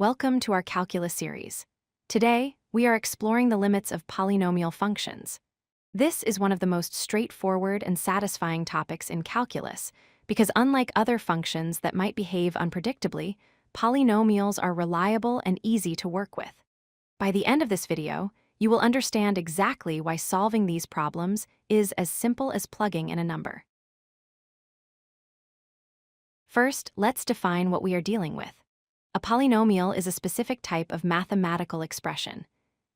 Welcome to our calculus series. Today, we are exploring the limits of polynomial functions. This is one of the most straightforward and satisfying topics in calculus because unlike other functions that might behave unpredictably, polynomials are reliable and easy to work with. By the end of this video, you will understand exactly why solving these problems is as simple as plugging in a number. First, let's define what we are dealing with. A polynomial is a specific type of mathematical expression.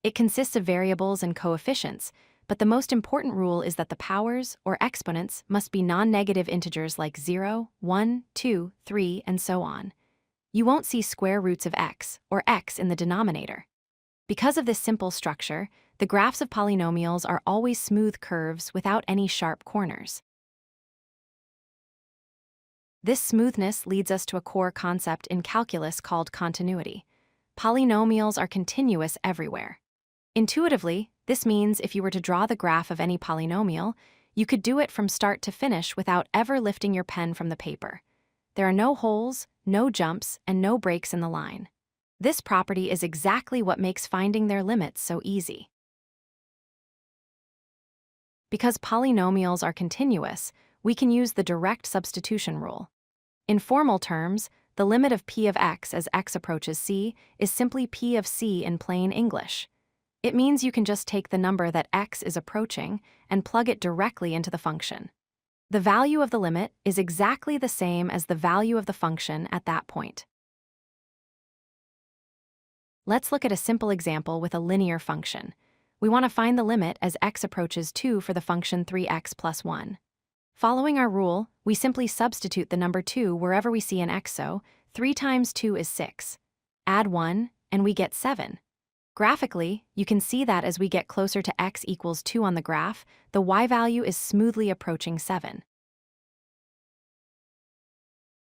It consists of variables and coefficients, but the most important rule is that the powers, or exponents, must be non-negative integers like 0, 1, 2, 3, and so on. You won't see square roots of x, or x in the denominator. Because of this simple structure, the graphs of polynomials are always smooth curves without any sharp corners. This smoothness leads us to a core concept in calculus called continuity. Polynomials are continuous everywhere. Intuitively, this means if you were to draw the graph of any polynomial, you could do it from start to finish without ever lifting your pen from the paper. There are no holes, no jumps, and no breaks in the line. This property is exactly what makes finding their limits so easy. Because polynomials are continuous, we can use the direct substitution rule. In formal terms, the limit of p of x as x approaches c is simply p of c in plain English. It means you can just take the number that x is approaching and plug it directly into the function. The value of the limit is exactly the same as the value of the function at that point. Let's look at a simple example with a linear function. We want to find the limit as x approaches 2 for the function 3x plus 1. Following our rule, we simply substitute the number 2 wherever we see an x, so 3 times 2 is 6. Add 1, and we get 7. Graphically, you can see that as we get closer to x equals 2 on the graph, the y value is smoothly approaching 7.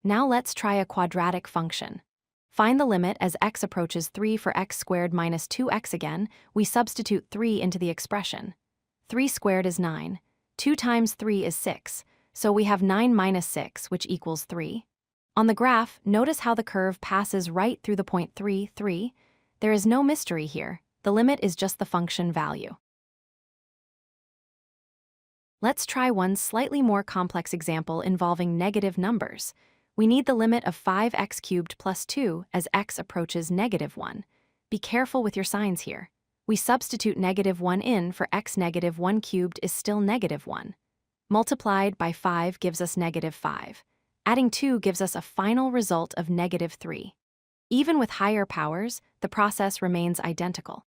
Now let's try a quadratic function. Find the limit as x approaches 3 for x squared minus 2x again, we substitute 3 into the expression. 3 squared is 9. 2 times 3 is 6, so we have 9 minus 6, which equals 3. On the graph, notice how the curve passes right through the point 3, 3. There is no mystery here. The limit is just the function value. Let's try one slightly more complex example involving negative numbers. We need the limit of 5x cubed plus 2 as x approaches negative 1. Be careful with your signs here. We substitute negative 1 in for x negative 1 cubed is still negative 1. Multiplied by 5 gives us negative 5. Adding 2 gives us a final result of negative 3. Even with higher powers, the process remains identical.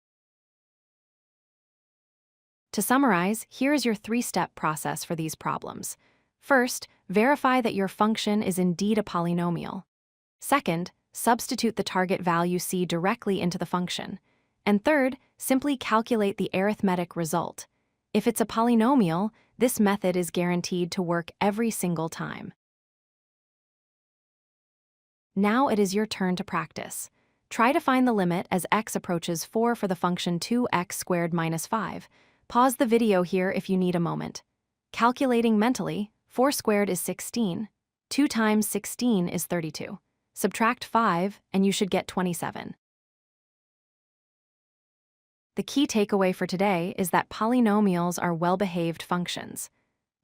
To summarize, here is your three-step process for these problems. First, verify that your function is indeed a polynomial. Second, substitute the target value c directly into the function. And third, simply calculate the arithmetic result. If it's a polynomial, this method is guaranteed to work every single time. Now it is your turn to practice. Try to find the limit as x approaches 4 for the function 2x squared minus 5. Pause the video here if you need a moment. Calculating mentally, 4 squared is 16. 2 times 16 is 32. Subtract 5, and you should get 27. The key takeaway for today is that polynomials are well-behaved functions.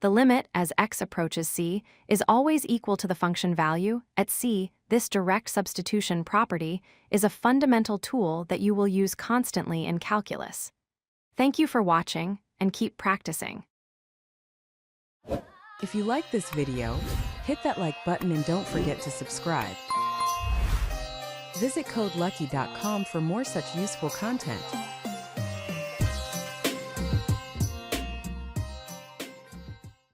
The limit as x approaches c is always equal to the function value at c. This direct substitution property is a fundamental tool that you will use constantly in calculus. Thank you for watching, and keep practicing. If you like this video, hit that like button and don't forget to subscribe. Visit codelucky.com for more such useful content.